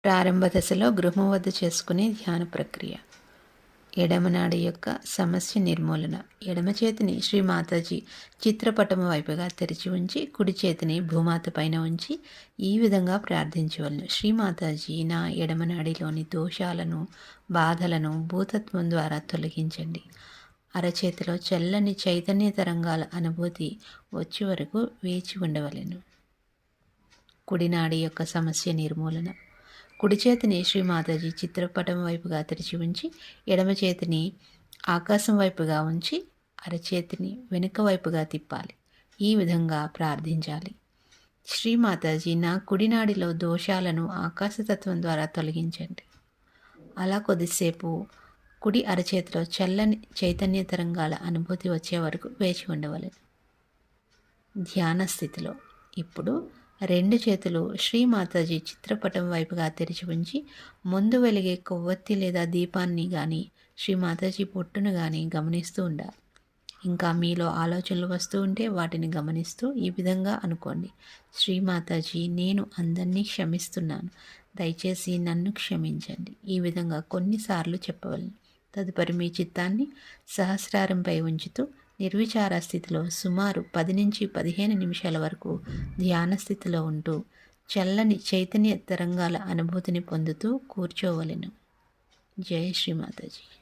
ప్రారంభ దశలో గృహం వద్ద చేసుకునే ధ్యాన ప్రక్రియ. ఎడమనాడి యొక్క సమస్య నిర్మూలన. ఎడమ చేతిని శ్రీ మాతాజీ చిత్రపటము వైపుగా తెరిచి ఉంచి కుడి చేతిని భూమాత పైన ఉంచి ఈ విధంగా ప్రార్థించవలను. శ్రీ మాతాజీ, నా ఎడమనాడిలోని దోషాలను, బాధలను భూతత్వం ద్వారా తొలగించండి. అరచేతిలో చల్లని చైతన్య తరంగాల అనుభూతి వచ్చే వరకు వేచి ఉండవలెను. కుడినాడి యొక్క సమస్య నిర్మూలన. కుడి చేతిని శ్రీ మాతాజీ చిత్రపటం వైపుగా తెరిచి ఉంచి ఎడమ చేతిని ఆకాశం వైపుగా ఉంచి అరచేతిని వెనుక వైపుగా తిప్పాలి. ఈ విధంగా ప్రార్థించాలి. శ్రీ మాతాజీ, నా కుడినాడిలో దోషాలను ఆకాశతత్వం ద్వారా తొలగించండి. అలా కొద్దిసేపు కుడి అరచేతిలో చల్లని చైతన్య తరంగాల అనుభూతి వచ్చే వరకు వేచి ఉండవలెను. ధ్యాన స్థితిలో ఇప్పుడు రెండు చేతులు శ్రీ మాతాజీ చిత్రపటం వైపుగా తెరిచి ఉంచి ముందు వెలిగే కొవ్వొత్తి లేదా దీపాన్ని కానీ శ్రీ మాతాజీ పొట్టును కానీ గమనిస్తూ ఉండాలి. ఇంకా మీలో ఆలోచనలు వస్తూ ఉంటే వాటిని గమనిస్తూ ఈ విధంగా అనుకోండి: శ్రీ మాతాజీ, నేను అందరినీ క్షమిస్తున్నాను, దయచేసి నన్ను క్షమించండి. ఈ విధంగా కొన్నిసార్లు చెప్పవలను. తదుపరి మీ చిత్తాన్ని సహస్రారంపై ఉంచుతూ నిర్విచార స్థితిలో సుమారు 10 నుంచి 15 నిమిషాల వరకు ధ్యాన స్థితిలో ఉంటూ చల్లని చైతన్య తరంగాల అనుభూతిని పొందుతూ కూర్చోవలెను. జై శ్రీ మాతాజీ.